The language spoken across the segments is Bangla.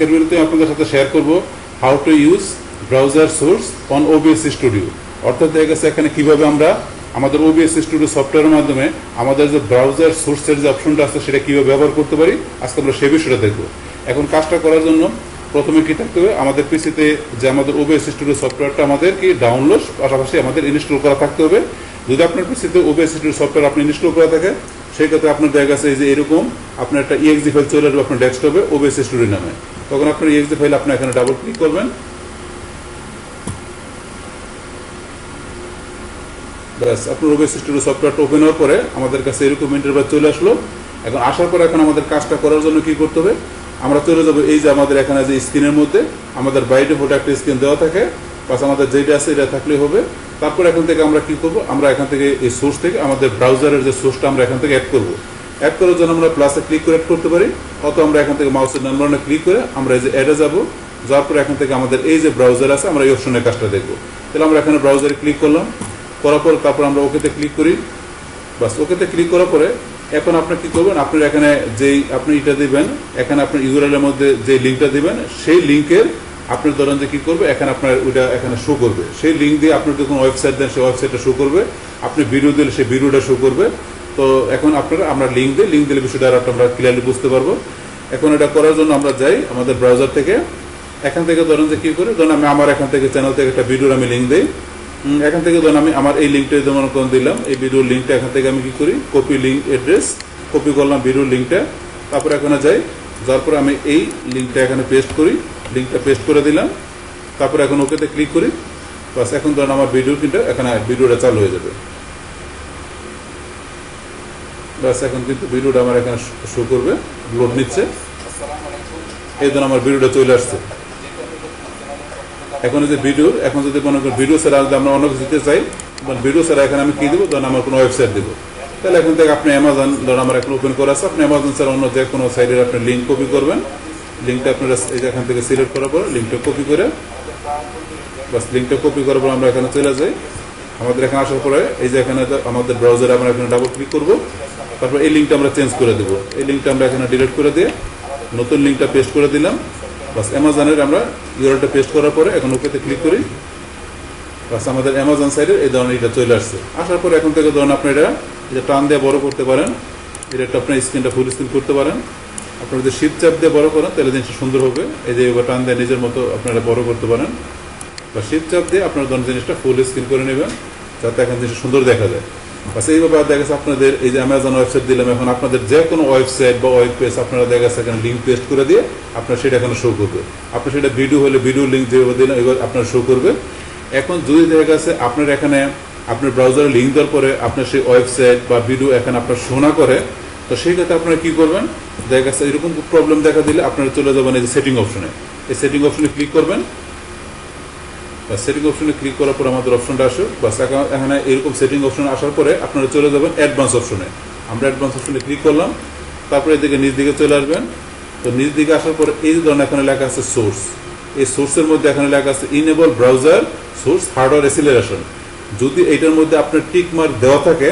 এর ভিডিওতে আপনাদের সাথে শেয়ার করব how to use browser source on OBS studio. অর্থাৎ দেখা গেছে এখানে কিভাবে আমরা আমাদের OBS স্টুডিও সফটওয়্যারের মাধ্যমে আমাদের যে ব্রাউজার সোর্সের যে অপশনটা আছে সেটা কিভাবে ব্যবহার করতে পারি, আজকে আমরা সেই বিষয়টা দেখব। এখন কাজটা করার জন্য প্রথমে কি থাকতে হবে, আমাদের পিসিতে যে আমাদের OBS স্টুডিও সফটওয়্যারটা আমাদের কি ডাউনলোড পাশাপাশি আমাদের ইনস্টল করা থাকতে হবে। যদি আপনার পিসিতে OBS স্টুডিও সফটওয়্যার আপনি ইনস্টল করা থাকে, সেই ক্ষেত্রে আপনার দেখা গেছে যে এরকম আপনার একটা exe ফাইল চলে আসবে আপনার ডেস্কটপে OBS স্টুডিও নামে। তখন আপনার exe ফাইল আপনি এখানে ডাবল ক্লিক করবেন। ব্যাস আপনার OBS স্টুডিও সফটওয়্যারটা ওপেন হওয়ার পরে আমাদের কাছে এরকম ইন্টারফেস চলে আসলো। এখন আসার পরে এখন আমাদের কাজটা করার জন্য কি করতে হবে, আমরা চলে যাবো এই যে আমাদের এখানে যে স্ক্রিনের মধ্যে আমাদের বাইরে ফটো একটা স্ক্রিন দেওয়া থাকে, বাস আমাদের যেটা আছে এটা থাকলেই হবে। তারপর এখান থেকে আমরা কি করব, আমরা এখান থেকে এই সোর্স থেকে আমাদের ব্রাউজারের যে সোর্সটা আমরা এখান থেকে অ্যাড করব। অ্যাড করার জন্য আমরা প্লাসে ক্লিক করে অ্যাড করতে পারি, অথবা আমরা এখান থেকে মাউসের ডান বাটনে ক্লিক করে আমরা এই যে অ্যাডে যাব। যাওয়ার পরে এখান থেকে আমাদের এই যে ব্রাউজার আছে আমরা এই অপশনের কাজটা দেখব। তাহলে আমরা এখানে ব্রাউজারে ক্লিক করলাম, করার পর তারপর আমরা ওকেতে ক্লিক করি। বাস ওকেতে ক্লিক করার পরে এখন আপনি কি করবেন, আপনার এখানে যেই আপনি এটা দিবেন, এখানে আপনার ইউআরএলের মধ্যে যে লিঙ্কটা দিবেন সেই লিঙ্কের আপনি ধরেন যে কি করবে, এখানে আপনার ওইটা এখানে শো করবে। সেই লিঙ্ক দিয়ে আপনি যখন ওয়েবসাইট দেন সেই ওয়েবসাইটটা শো করবে, আপনি ভিডিও দিলে সেই ভিডিওটা শো করবে। তো এখন আপনারা আমরা লিঙ্ক দিলে বিষয়টা আর আমরা ক্লিয়ারলি বুঝতে পারবো। এখন এটা করার জন্য আমরা যাই আমাদের ব্রাউজার থেকে, এখান থেকে ধরেন যে কি করে, ধরেন আমি আমার এখান থেকে চ্যানেল থেকে একটা ভিডিওর আমি লিঙ্ক দিই। এখান থেকে ধরেন আমি আমার এই লিঙ্কটা যেমন কোন দিলাম, এই ভিডিওর লিঙ্কটা এখান থেকে আমি কি করি, কপি লিঙ্ক অ্যাড্রেস কপি করলাম ভিডিওর লিঙ্কটা। তারপরে এখানে যাই, যাওয়ার পরে আমি এই লিঙ্কটা এখানে পেস্ট করি, লিঙ্কটা পেস্ট করে দিলাম। তারপরে এখন ওকেতে ক্লিক করি। বাস এখন ধরেন আমার ভিডিও কিন্তু এখানে ভিডিওটা চালু হয়ে যাবে। বাস এখন কিন্তু ভিডিওটা আমার এখানে শো করবে, লোড নিচ্ছে। এই ধরুন আমার ভিডিওটা চলে আসছে। এখন যে ভিডিও, এখন যদি মনে করেন ভিডিও ছাড়া যদি আমরা অন্য কিছু দিতে চাই, ভিডিও ছাড়া এখানে আমি কি দেবো, ধরেন আমার কোনো ওয়েবসাইট দেবো। তাহলে এখান থেকে আপনি অ্যামাজন, ধরুন আমার এখন ওপেন করা আছে, আপনি অ্যামাজন ছাড়া অন্য যে কোনো সাইডের আপনি লিঙ্ক কপি করবেন। লিঙ্কটা আপনারা এই যে এখান থেকে সিলেক্ট করার পর লিঙ্কটা কপি করে, বাস লিঙ্কটা কপি করার পর আমরা এখানে চলে যাই। আমাদের এখানে আসার পরে এই যে এখানে আমাদের ব্রাউজারে আমরা এখানে ডাবল ক্লিক করবো। তারপর এই লিঙ্কটা আমরা চেঞ্জ করে দেবো। এই লিঙ্কটা আমরা এখানে ডিলিট করে দিয়ে নতুন লিঙ্কটা পেস্ট করে দিলাম। বাস অ্যামাজনের আমরা ইউআরএলটা পেস্ট করার পরে এখন ওকেতে ক্লিক করি। বাস আমাদের অ্যামাজন সাইডের এই ধরনের এটা চলে আসছে। আসার পরে এখন থেকে ধরুন আপনি এটা টান দিয়ে বড় করতে পারেন, এটা আপনার স্ক্রিনটা ফুল স্ক্রিন করতে পারেন। আপনার যদি শিফট চাপ দিয়ে বড় করেন তাহলে জিনিসটা সুন্দর হবে। এই যে টান দিয়ে নিজের মতো আপনারা বড় করতে পারেন, বা শিফট চাপ দিয়ে আপনার ধরুন জিনিসটা ফুল স্ক্রিন করে নেবেন, যাতে এখন জিনিসটা সুন্দর দেখা যায়। বাস এইভাবে দেখা গেছে আপনাদের এই যে অ্যামাজন ওয়েবসাইট দিলাম, এখন আপনাদের যে কোনো ওয়েবসাইট বা ওয়েব পেজ আপনারা দেখা গেছে এখানে লিঙ্ক পেস্ট করে দিয়ে আপনার সেটা এখানে শো করবে। আপনার সেটা ভিডিও হলে ভিডিও লিঙ্ক যেভাবে দিলাম এবার আপনার শো করবে। এখন যদি দেখা গেছে আপনার এখানে আপনার ব্রাউজারে লিঙ্ক দেওয়ার পরে আপনার সেই ওয়েবসাইট বা ভিডিও এখানে আপনার শো না করে, তো সেই ক্ষেত্রে আপনারা কি করবেন, দেখা গেছে এরকম প্রবলেম দেখা দিলে আপনারা চলে যাবেন এই যে সেটিং অপশনে। এই সেটিং অপশনে ক্লিক করবেন। বা সেটিং অপশনে ক্লিক করার পর আমাদের অপশনটা আসে। বাস এখানে এরকম সেটিং অপশনে আসার পরে আপনারা চলে যাবেন অ্যাডভান্স অপশনে। আমরা অ্যাডভান্স অপশনে ক্লিক করলাম। তারপরে এদিকে নিচ দিকে চলে আসবেন। তো নিচ দিকে আসার পরে এই যে ধরনের এখানে লেখা আছে সোর্স। এই সোর্সের মধ্যে এখানে লেখা আছে enable browser source hardware acceleration. যদি এইটার মধ্যে আপনার টিক মার্ক দেওয়া থাকে,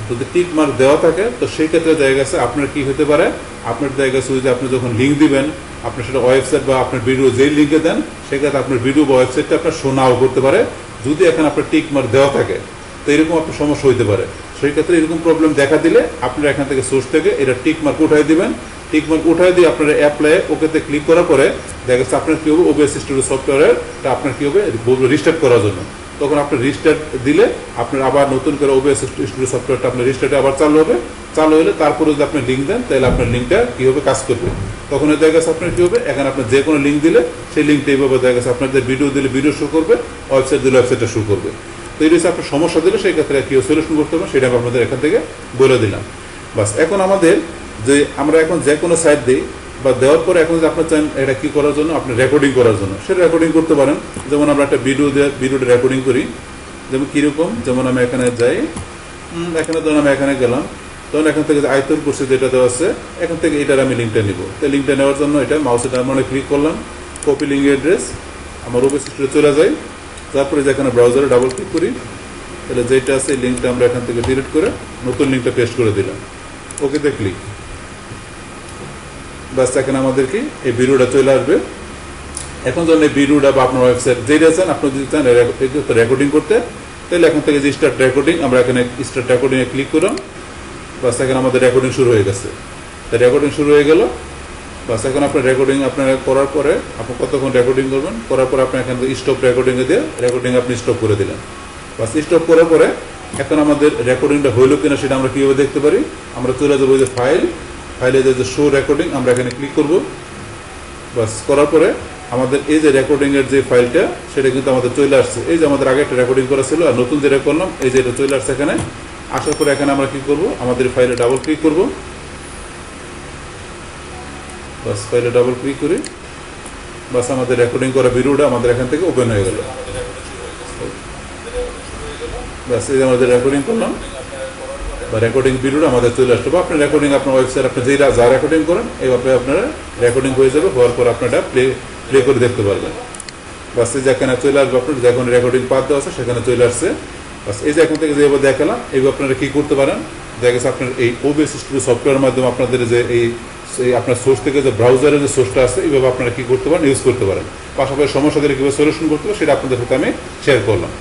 যদি টিক মার্ক দেওয়া থাকে তো সেই ক্ষেত্রে দেখা গেছে আপনার কি হতে পারে, আপনার দেখা গেছে যদি আপনি যখন লিঙ্ক দিবেন, আপনার সেটা ওয়েবসাইট বা আপনার ভিডিও যেই লিঙ্কে দেন সেক্ষেত্রে আপনার ভিডিও বা ওয়েবসাইটটা আপনার শো নাও করতে পারে, যদি এখানে আপনার টিক মার্ক দেওয়া থাকে। তো এরকম আপনার সমস্যা হইতে পারে। সেই ক্ষেত্রে এরকম প্রবলেম দেখা দিলে আপনারা এখান থেকে সোর্স থেকে এটা টিক মার্ক উঠাই দিবেন। টিক মার্ক উঠাই দিয়ে আপনারা অ্যাপ্লাই ওকেতে ক্লিক করার পরে দেখা গেছে আপনার কি হবে, OBS স্টুডিও সফটওয়্যারটা আপনার কি হবে রিস্টার্ট করার জন্য। তখন আপনি রিস্টার্ট দিলে আপনার আবার নতুন করে OBS স্টুডিও সফটওয়্যারটা আপনার রিস্টার্টে আবার চালু হবে। চালু হলে তারপরে যদি আপনি লিঙ্ক দেন তাহলে আপনার লিঙ্কটা কি হবে, কাজ করবে। তখন দেখা গেছে আপনার কি হবে, এখানে আপনার যে কোনো লিঙ্ক দিলে সেই লিঙ্কটা এইভাবে দেখা গেছে আপনাদের ভিডিও দিলে ভিডিও শো করবে, ওয়েবসাইট দিলে ওয়েবসাইটটা শো করবে। তো এই রয়েছে আপনার সমস্যা দিলে সেই ক্ষেত্রে কী সলিউশন করতে হবে সেটা আমি আপনাদের এখান থেকে বলে দিলাম। বাস এখন আমাদের যে আমরা এখন যে কোনো সাইট দিই বা দেওয়ার পরে এখন যদি আপনার চান এটা কী করার জন্য, আপনি রেকর্ডিং করার জন্য সেটা রেকর্ডিং করতে পারেন। যেমন আমরা একটা ভিডিওটা রেকর্ডিং করি, যেমন কীরকম, যেমন আমি এখানে যাই, এখানে ধরুন আমি এখানে গেলাম, তখন এখান থেকে যে আয়তন করছে যেটা দেওয়া আছে এখান থেকে এটার আমি লিঙ্কটা নিব। তো লিঙ্কটা নেওয়ার জন্য এটা মাউসের ডান বাটনে ক্লিক করলাম, কপি লিঙ্ক অ্যাড্রেস আমার OBS স্টুডিও চলে যায়। তারপরে যেখানে ব্রাউজারে ডাবল ক্লিক করি, তাহলে যেটা আছে এই লিঙ্কটা আমরা এখান থেকে ডিলিট করে নতুন লিঙ্কটা পেস্ট করে দিলাম। ওকেতে ক্লিক। বাস এখানে আমাদের কি এই ভিডিওটা চলে আসবে। এখন যখন এই ভিডিওটা বা আপনার ওয়েবসাইট যেটা চান, আপনি যদি চান রেকর্ডিং করতে, তাহলে এখন থেকে যে স্টার্ট রেকর্ডিং, আমরা এখানে স্টার্ট রেকর্ডিংয়ে ক্লিক করলাম। বাস এখানে আমাদের রেকর্ডিং শুরু হয়ে গেছে। তাই রেকর্ডিং শুরু হয়ে গেল। বাস এখন আপনার রেকর্ডিং আপনারা করার পরে আপনি কতক্ষণ রেকর্ডিং করবেন, করার পরে আপনি এখান থেকে স্টপ রেকর্ডিংয়ে দিয়ে রেকর্ডিং আপনি স্টপ করে দিলেন। বাস স্টপ করার পরে এখন আমাদের রেকর্ডিংটা হইলো কিনা সেটা আমরা কীভাবে দেখতে পারি, আমরা চলে যাবো যে ফাইলে যে শো রেকর্ডিং, আমরা এখানে ক্লিক করব। বাস করার পরে আমাদের এই যে রেকর্ডিংয়ের যে ফাইলটা সেটা কিন্তু আমাদের চলে আসছে। এই যে আমাদের আগে একটা রেকর্ডিং করা ছিল আর নতুন যেটা করলাম, এই যে এটা চলে আসছে এখানে। আসার পরে এখানে আমরা কি করব, আমাদের ফাইলে ডাবল ক্লিক করব। বাস ফাইলে ডাবল ক্লিক করি। বাস আমাদের রেকর্ডিং করা ভিডিওটা আমাদের এখান থেকে ওপেন হয়ে গেল। বাস এই যে আমাদের রেকর্ডিং করলাম বা রেকর্ডিং ভিডিওটা আমাদের চলে আসলো। বা আপনার রেকর্ডিং আপনার ওয়েবসাইট আপনি যা রেকর্ডিং করেন এইভাবে আপনারা রেকর্ডিং হয়ে যাবে। হওয়ার পর আপনারা প্লে করে দেখতে পারবেন। বাস এই যে এখানে চলে আসবে, আপনার যেখানে রেকর্ডিং পাত দেওয়া আছে সেখানে চলে আসছে। বাস এই যে এখন থেকে যেভাবে দেখালাম এইভাবে আপনারা কী করতে পারেন, দেখা গেছে আপনার এই OBS স্টুডিও সফটওয়্যারের মাধ্যমে আপনাদের যে এই আপনার সোর্স থেকে যে ব্রাউজারের যে সোর্সটা আছে এইভাবে আপনারা কী করতে পারেন, ইউজ করতে পারেন। পাশাপাশি সমস্যা দিলে কীভাবে সলিউশন করতে পারেন সেটা আপনাদের সাথে আমি শেয়ার করলাম।